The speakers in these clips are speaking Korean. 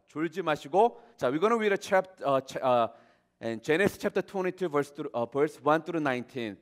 졸지 마시고, 자, we're gonna read Genesis chapter 22 verse 1 through 19.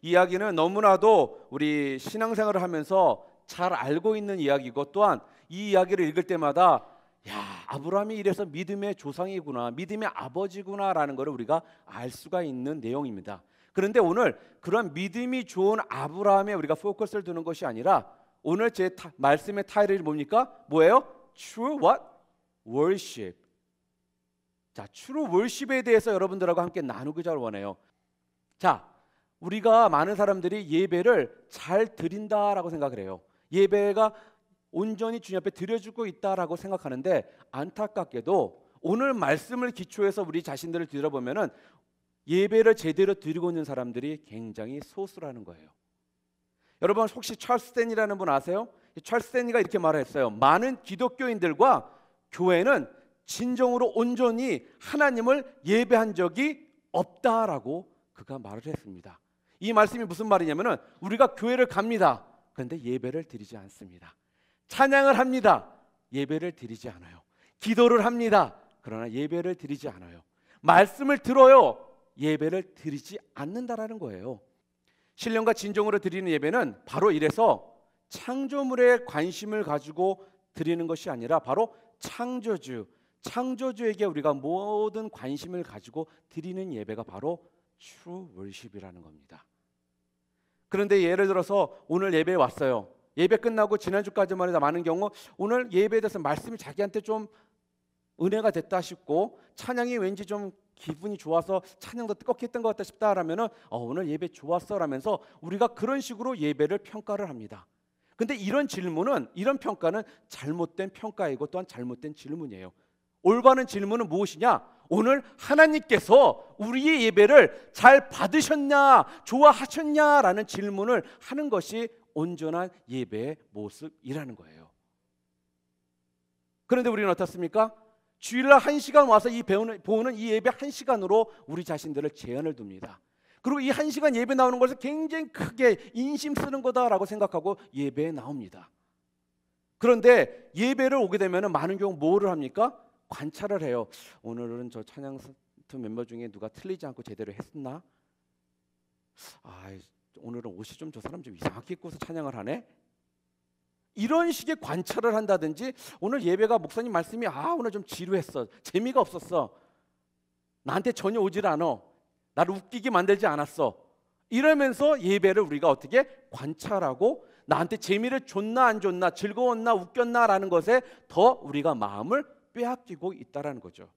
이야기는 너무나도 우리 신앙생활을 하면서 잘 알고 있는 이야기고, 또한 이 이야기를 읽을 때마다 아브라함이 이래서 믿음의 조상이구나, 믿음의 아버지구나라는 것을 우리가 알 수가 있는 내용입니다. 그런데 오늘 그런 믿음이 좋은 아브라함에 우리가 포커스를 두는 것이 아니라, 오늘 제 말씀의 타이틀이 뭡니까? 뭐예요? True what? Worship. 자, True Worship에 대해서 여러분들하고 함께 나누고자 원해요. 자, 우리가 많은 사람들이 예배를 잘 드린다라고 생각을 해요. 예배가 온전히 주님 앞에 드려주고 있다라고 생각하는데, 안타깝게도 오늘 말씀을 기초해서 우리 자신들을 뒤돌아보면은 예배를 제대로 드리고 있는 사람들이 굉장히 소수라는 거예요. 여러분 혹시 찰스 스탠리라는 분 아세요? 찰스 스탠리가 이렇게 말했어요. 많은 기독교인들과 교회는 진정으로 온전히 하나님을 예배한 적이 없다라고 그가 말을 했습니다. 이 말씀이 무슨 말이냐면은, 우리가 교회를 갑니다. 그런데 예배를 드리지 않습니다. 찬양을 합니다. 예배를 드리지 않아요. 기도를 합니다. 그러나 예배를 드리지 않아요. 말씀을 들어요. 예배를 드리지 않는다라는 거예요. 신령과 진정으로 드리는 예배는 바로 이래서 창조물에 관심을 가지고 드리는 것이 아니라, 바로 창조주에게 우리가 모든 관심을 가지고 드리는 예배가 바로 True Worship이라는 겁니다. 그런데 예를 들어서 오늘 예배에 왔어요. 예배 끝나고 지난주까지만 해도 많은 경우 오늘 예배에 대해서 말씀이 자기한테 좀 은혜가 됐다 싶고, 찬양이 왠지 좀 기분이 좋아서 찬양도 뜨겁게 했던 것 같다 싶다라면은 오늘 예배 좋았어 라면서 우리가 그런 식으로 예배를 평가를 합니다. 근데 이런 평가는 잘못된 평가이고 또한 잘못된 질문이에요. 올바른 질문은 무엇이냐? 오늘 하나님께서 우리의 예배를 잘 받으셨냐, 좋아하셨냐라는 질문을 하는 것이 온전한 예배의 모습이라는 거예요. 그런데 우리는 어떻습니까? 주일날 1시간 와서 보는 이 예배 1시간으로 우리 자신들을 제한을 둡니다. 그리고 이 1시간 예배 나오는 것을 굉장히 크게 인심 쓰는 거다라고 생각하고 예배에 나옵니다. 그런데 예배를 오게 되면 많은 경우 뭐를 합니까? 관찰을 해요. 오늘은 저 찬양팀 멤버 중에 누가 틀리지 않고 제대로 했나? 오늘은 옷이 좀 저 사람 좀 이상하게 입고서 찬양을 하네? 이런 식의 관찰을 한다든지, 오늘 예배가 목사님 말씀이 오늘 좀 지루했어, 재미가 없었어, 나한테 전혀 오질 않아, 나를 웃기게 만들지 않았어, 이러면서 예배를 우리가 어떻게 관찰하고 나한테 재미를 줬나 안 줬나, 즐거웠나 웃겼나라는 것에 더 우리가 마음을 빼앗기고 있다라는 거죠.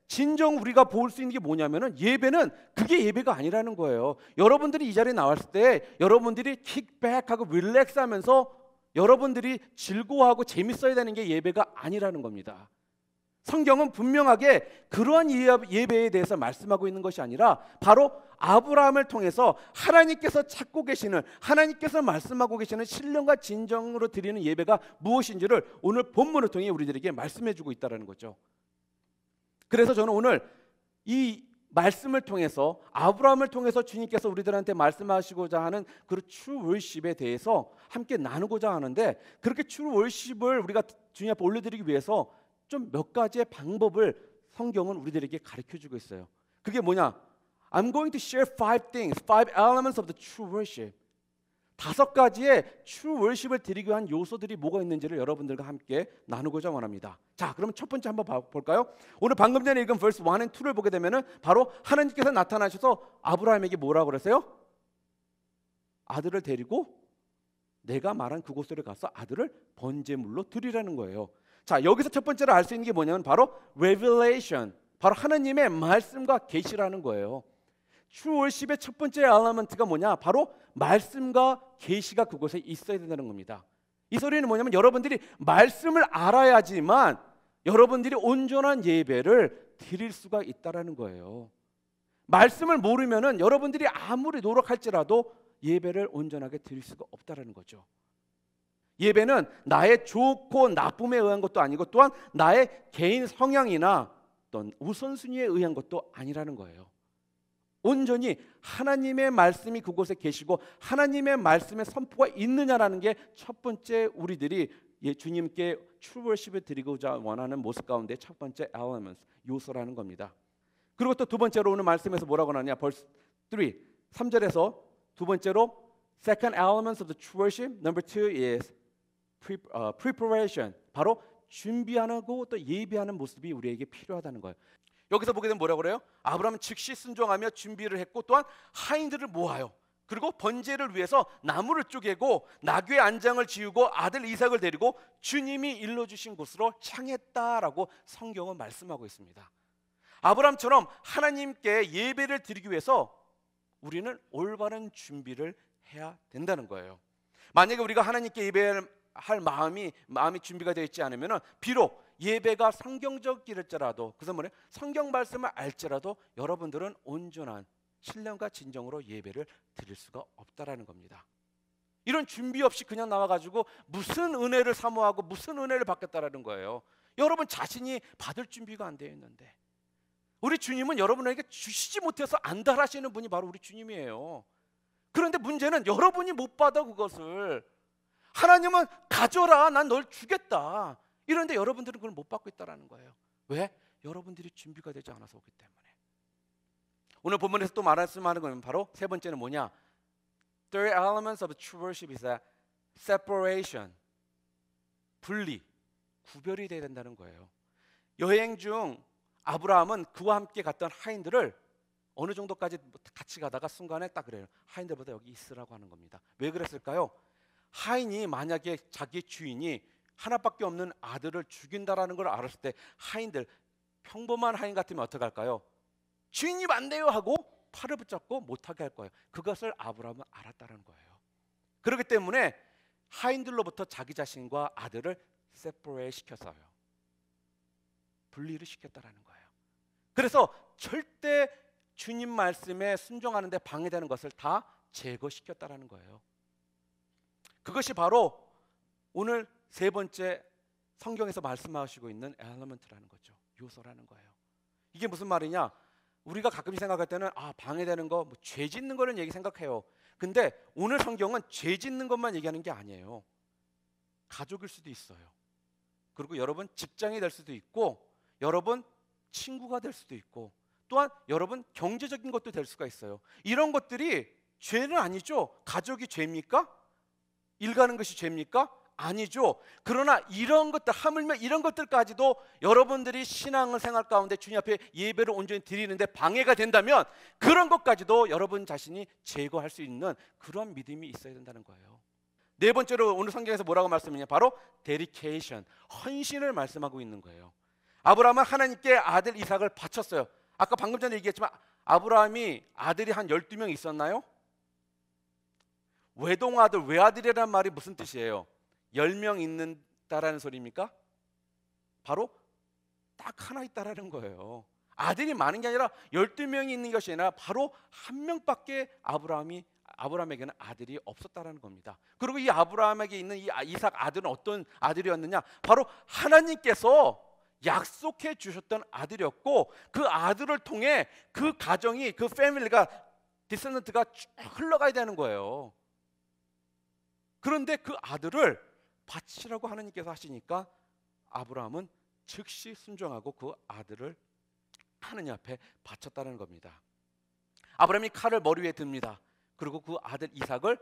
진정 우리가 볼 수 있는 게 뭐냐면은, 예배는 그게 예배가 아니라는 거예요. 여러분들이 이 자리에 나왔을 때 여러분들이 킥백하고 릴렉스하면서 여러분들이 즐거워하고 재밌어야 되는 게 예배가 아니라는 겁니다. 성경은 분명하게 그러한 예배에 대해서 말씀하고 있는 것이 아니라, 바로 아브라함을 통해서 하나님께서 찾고 계시는, 하나님께서 말씀하고 계시는 신령과 진정으로 드리는 예배가 무엇인지를 오늘 본문을 통해 우리들에게 말씀해주고 있다는 거죠. 그래서 저는 오늘 이 말씀을 통해서, 아브라함을 통해서 주님께서 우리들한테 말씀하시고자 하는 그 True Worship에 대해서 함께 나누고자 하는데, 그렇게 True Worship을 우리가 주님 앞에 올려드리기 위해서 좀 몇 가지의 방법을 성경은 우리들에게 가르쳐주고 있어요. 그게 뭐냐? I'm going to share 5 elements of the true worship. 5가지의 true worship을 드리기 위한 요소들이 뭐가 있는지를 여러분들과 함께 나누고자 원합니다. 자, 그럼 첫 번째 한번 볼까요? 오늘 방금 전에 읽은 verse 1 and 2를 보게 되면은 바로 하나님께서 나타나셔서 아브라함에게 뭐라고 그랬어요? 아들을 데리고 내가 말한 그곳으로 가서 아들을 번제물로 드리라는 거예요. 자, 여기서 첫 번째로 알 수 있는 게 뭐냐면 바로 revelation, 바로 하나님의 말씀과 계시라는 거예요. True Worship의 첫 번째 엘리먼트가 뭐냐? 바로 말씀과 계시가 그곳에 있어야 된다는 겁니다. 이 소리는 뭐냐면, 여러분들이 말씀을 알아야지만 여러분들이 온전한 예배를 드릴 수가 있다라는 거예요. 말씀을 모르면은 여러분들이 아무리 노력할지라도 예배를 온전하게 드릴 수가 없다라는 거죠. 예배는 나의 좋고 나쁨에 의한 것도 아니고, 또한 나의 개인 성향이나 어떤 우선순위에 의한 것도 아니라는 거예요. 온전히 하나님의 말씀이 그곳에 계시고 하나님의 말씀의 선포가 있느냐라는 게 첫 번째 우리들이 주님께 true worship을 드리고자 원하는 모습 가운데 첫 번째 element, 요소라는 겁니다. 그리고 또 두 번째로 오늘 말씀에서 뭐라고 하느냐, verse 3절에서 두 번째로 second element of the true worship, number 2 is preparation. 바로 준비하고 또 예비하는 모습이 우리에게 필요하다는 거예요. 여기서 보게 되면 뭐라고 그래요? 아브라함은 즉시 순종하며 준비를 했고 또한 하인들을 모아요. 그리고 번제를 위해서 나무를 쪼개고 나귀의 안장을 지우고 아들 이삭을 데리고 주님이 일러주신 곳으로 향했다라고 성경은 말씀하고 있습니다. 아브라함처럼 하나님께 예배를 드리기 위해서 우리는 올바른 준비를 해야 된다는 거예요. 만약에 우리가 하나님께 예배할 마음이 준비가 되어 있지 않으면 비록 예배가 성경적일지라도, 그래서 뭐래? 성경 말씀을 알지라도 여러분들은 온전한 신령과 진정으로 예배를 드릴 수가 없다라는 겁니다. 이런 준비 없이 그냥 나와가지고 무슨 은혜를 사모하고 무슨 은혜를 받겠다라는 거예요. 여러분 자신이 받을 준비가 안 되어 있는데, 우리 주님은 여러분에게 주시지 못해서 안달하시는 분이 바로 우리 주님이에요. 그런데 문제는 여러분이 못 받아 그것을. 하나님은 가져라, 난 널 주겠다. 이런데 여러분들은 그걸 못 받고 있다라는 거예요. 왜? 여러분들이 준비가 되지 않아서 오기 때문에. 오늘 본문에서 또 말씀하는 건 바로 세 번째는 뭐냐? Third element of true worship is a separation. 분리, 구별이 돼야 된다는 거예요. 여행 중 아브라함은 그와 함께 갔던 하인들을 어느 정도까지 같이 가다가 순간에 딱 그래요. 하인들보다 여기 있으라고 하는 겁니다. 왜 그랬을까요? 하인이 만약에 자기 주인이 하나밖에 없는 아들을 죽인다라는 걸 알았을 때 하인들, 평범한 하인 같으면 어떻게 할까요? 주인이 반대요 하고 팔을 붙잡고 못하게 할 거예요. 그것을 아브라함은 알았다는 거예요. 그렇기 때문에 하인들로부터 자기 자신과 아들을 세퍼레이트 시켰어요. 분리를 시켰다라는 거예요. 그래서 절대 주님 말씀에 순종하는 데 방해되는 것을 다 제거시켰다라는 거예요. 그것이 바로 오늘 세 번째 성경에서 말씀하시고 있는 엘리먼트라는 거죠. 요소라는 거예요. 이게 무슨 말이냐? 우리가 가끔씩 생각할 때는 방해되는 거, 죄 짓는 거는 생각해요. 근데 오늘 성경은 죄 짓는 것만 얘기하는 게 아니에요. 가족일 수도 있어요. 그리고 여러분 직장이 될 수도 있고, 여러분 친구가 될 수도 있고, 또한 여러분 경제적인 것도 될 수가 있어요. 이런 것들이 죄는 아니죠. 가족이 죄입니까? 일 가는 것이 죄입니까? 아니죠. 그러나 이런 것들, 하물며 이런 것들까지도 여러분들이 신앙생활 가운데 주님 앞에 예배를 온전히 드리는데 방해가 된다면 그런 것까지도 여러분 자신이 제거할 수 있는 그런 믿음이 있어야 된다는 거예요. 네 번째로 오늘 성경에서 뭐라고 말씀하냐? 바로 dedication, 헌신을 말씀하고 있는 거예요. 아브라함은 하나님께 아들 이삭을 바쳤어요. 아까 방금 전에 얘기했지만 아브라함이 아들이 한 12명 있었나요? 외동아들, 외아들이라는 말이 무슨 뜻이에요? 10명 있는다라는 소리입니까? 바로 딱 하나 있다라는 거예요. 아들이 많은 게 아니라 12명이 있는 것이 아니라 바로 한 명밖에 아브라함에게는 아들이 없었다라는 겁니다. 그리고 이 아브라함에게 있는 이 이삭 아들은 어떤 아들이었느냐? 바로 하나님께서 약속해 주셨던 아들이었고, 그 아들을 통해 그 가정이, 그 패밀리가, 디센던트가 쭉 흘러가야 되는 거예요. 그런데 그 아들을 바치라고 하나님께서 하시니까 아브라함은 즉시 순종하고 그 아들을 하나님 앞에 바쳤다는 겁니다. 아브라함이 칼을 머리 위에 듭니다. 그리고 그 아들 이삭을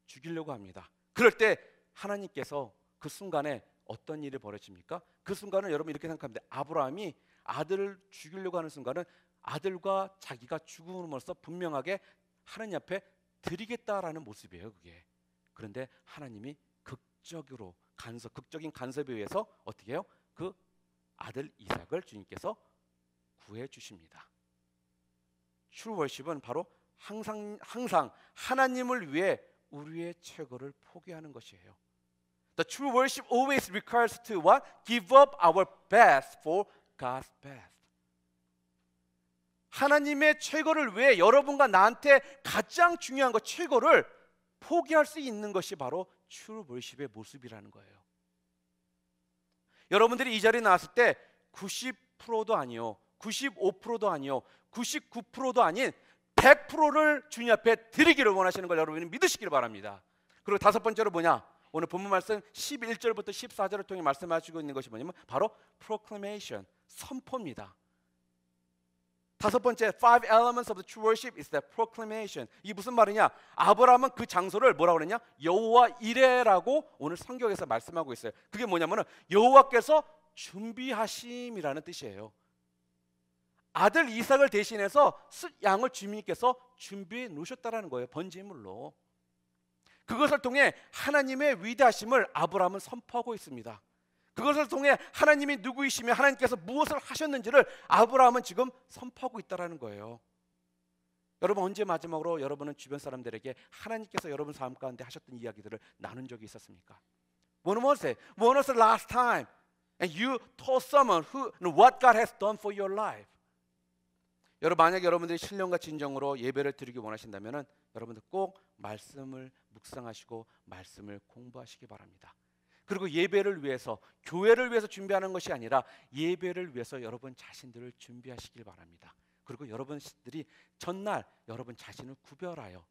죽이려고 합니다. 그럴 때 하나님께서 그 순간에 어떤 일이 벌어집니까? 그 순간은 여러분 이렇게 생각합니다. 아브라함이 아들을 죽이려고 하는 순간은 아들과 자기가 죽음으로써 분명하게 하나님 앞에 드리겠다라는 모습이에요, 그게. 그런데 하나님이 극적인 간섭에 의해서 어떻게 해요? 그 아들 이삭을 주님께서 구해 주십니다. True worship은 바로 항상 하나님을 위해 우리의 최고를 포기하는 것이에요. The true worship always requires to what? Give up our best for God's best. 하나님의 최고를 위해 여러분과 나한테 가장 중요한 것, 최고를 포기할 수 있는 것이 바로 true worship의 모습이라는 거예요. 여러분들이 이 자리에 나왔을 때 90%도 아니요, 95%도 아니요, 99%도 아닌 100%를 주님 앞에 드리기를 원하시는 걸 여러분이 믿으시기를 바랍니다. 그리고 다섯 번째로 뭐냐? 오늘 본문 말씀 11절부터 14절을 통해 말씀하시고 있는 것이 뭐냐면 바로 proclamation, 선포입니다. 다섯 번째, five elements of the true worship is the proclamation. 이게 무슨 말이냐? 아브라함은 그 장소를 뭐라고 그랬냐? 여호와 이레라고 오늘 성경에서 말씀하고 있어요. 그게 뭐냐면은 여호와께서 준비하심이라는 뜻이에요. 아들 이삭을 대신해서 양을 주님께서 준비해 놓으셨다라는 거예요. 번제물로. 그것을 통해 하나님의 위대하심을 아브라함은 선포하고 있습니다. 그것을 통해 하나님이 누구이시며 하나님께서 무엇을 하셨는지를 아브라함은 지금 선포하고 있다는 거예요. 여러분, 언제 마지막으로 여러분은 주변 사람들에게 하나님께서 여러분 삶 가운데 하셨던 이야기들을 나눈 적이 있었습니까? When was it? When was the last time? And you told someone what God has done for your life. 여러분, 만약에 여러분들이 신령과 진정으로 예배를 드리기 원하신다면 여러분들 꼭 말씀을 묵상하시고 말씀을 공부하시기 바랍니다. 그리고 예배를 위해서, 교회를 위해서 준비하는 것이 아니라 예배를 위해서 여러분 자신들을 준비하시길 바랍니다. 그리고 여러분들이 전날 여러분 자신을 구별하여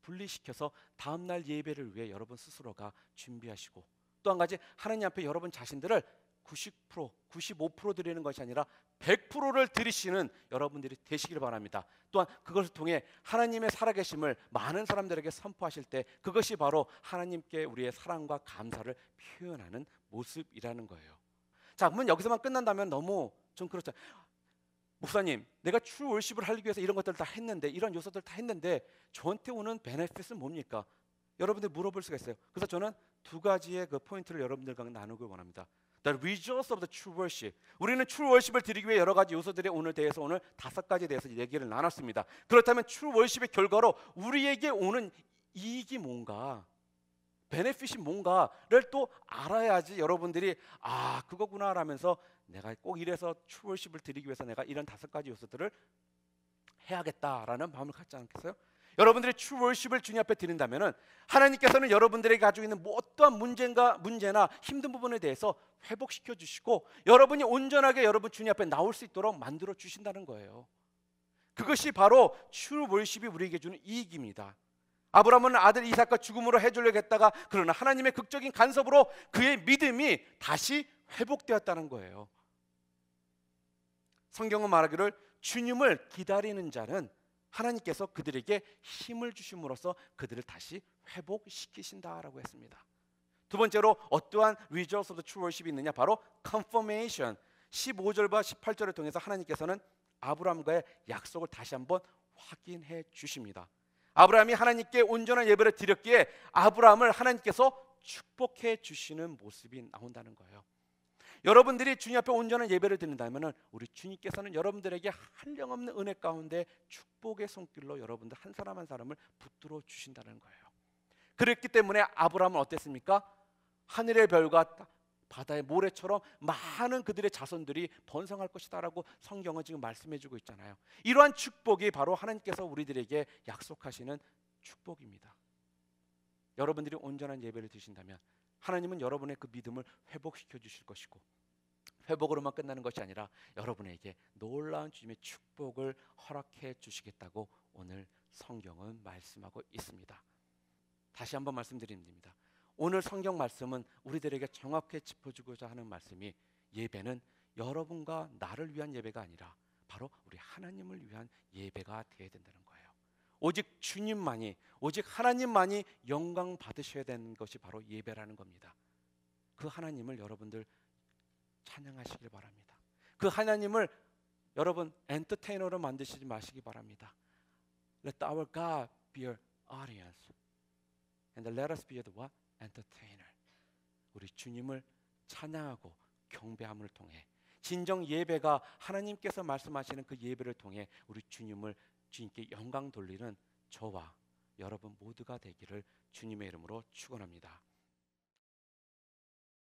분리시켜서 다음날 예배를 위해 여러분 스스로가 준비하시고, 또 한 가지, 하나님 앞에 여러분 자신들을 90%, 95% 드리는 것이 아니라 100%를 드리시는 여러분들이 되시길 바랍니다. 또한 그것을 통해 하나님의 살아계심을 많은 사람들에게 선포하실 때 그것이 바로 하나님께 우리의 사랑과 감사를 표현하는 모습이라는 거예요. 자, 그러면 여기서만 끝난다면 너무 좀 그렇죠. 목사님, 내가 true worship을 하기 위해서 이런 것들 다 했는데, 이런 요소들 다 했는데 저한테 오는 베네핏은 뭡니까? 여러분들 물어볼 수가 있어요. 그래서 저는 두 가지의 그 포인트를 여러분들과 나누길 원합니다. The results of the true worship. 우리는 true worship을 드리기 위해 여러 가지 요소들이 오늘 대해서 오늘 5가지에 대해서 얘기를 나눴습니다. 그렇다면 true worship의 결과로 우리에게 오는 이익이 뭔가, 베네핏이 뭔가를 또 알아야지 여러분들이 아, 그거구나 라면서 내가 꼭 이래서 true worship을 드리기 위해서 내가 이런 5가지 요소들을 해야겠다라는 마음을 갖지 않겠어요? 여러분들이 true worship을 주님 앞에 드린다면은 하나님께서는 여러분들에게 가지고 있는 어떠한 문제나 힘든 부분에 대해서 회복시켜 주시고 여러분이 온전하게 여러분 주님 앞에 나올 수 있도록 만들어 주신다는 거예요. 그것이 바로 true worship이 우리에게 주는 이익입니다. 아브라함은 아들 이삭과 죽음으로 해주려고 했다가 그러나 하나님의 극적인 간섭으로 그의 믿음이 다시 회복되었다는 거예요. 성경은 말하기를 주님을 기다리는 자는 하나님께서 그들에게 힘을 주심으로써 그들을 다시 회복시키신다라고 했습니다. 두 번째로 어떠한 results of the true worship이 있느냐? 바로 confirmation. 15절과 18절을 통해서 하나님께서는 아브라함과의 약속을 다시 한번 확인해 주십니다. 아브라함이 하나님께 온전한 예배를 드렸기에 아브라함을 하나님께서 축복해 주시는 모습이 나온다는 거예요. 여러분들이 주님 앞에 온전한 예배를 드린다면 우리 주님께서는 여러분들에게 한량없는 은혜 가운데 축복의 손길로 여러분들 한 사람 한 사람을 붙들어 주신다는 거예요. 그랬기 때문에 아브라함은 어땠습니까? 하늘의 별과 바다의 모래처럼 많은 그들의 자손들이 번성할 것이다라고 성경은 지금 말씀해주고 있잖아요. 이러한 축복이 바로 하나님께서 우리들에게 약속하시는 축복입니다. 여러분들이 온전한 예배를 드신다면 하나님은 여러분의 그 믿음을 회복시켜 주실 것이고, 회복으로만 끝나는 것이 아니라 여러분에게 놀라운 주님의 축복을 허락해 주시겠다고 오늘 성경은 말씀하고 있습니다. 다시 한번 말씀드립니다. 오늘 성경 말씀은 우리들에게 정확히 짚어주고자 하는 말씀이, 예배는 여러분과 나를 위한 예배가 아니라 바로 우리 하나님을 위한 예배가 되어야 된다는 거예요. 오직 주님만이, 오직 하나님만이 영광 받으셔야 되는 것이 바로 예배라는 겁니다. 그 하나님을 여러분들 찬양하시길 바랍니다. 그 하나님을 여러분 엔터테이너로 만드시지 마시기 바랍니다. Let our God be your audience and let us be the what? Entertainer. 우리 주님을 찬양하고 경배함을 통해 진정 예배가 하나님께서 말씀하시는 그 예배를 통해 우리 주님께 영광 돌리는 저와 여러분 모두가 되기를 주님의 이름으로 축원합니다.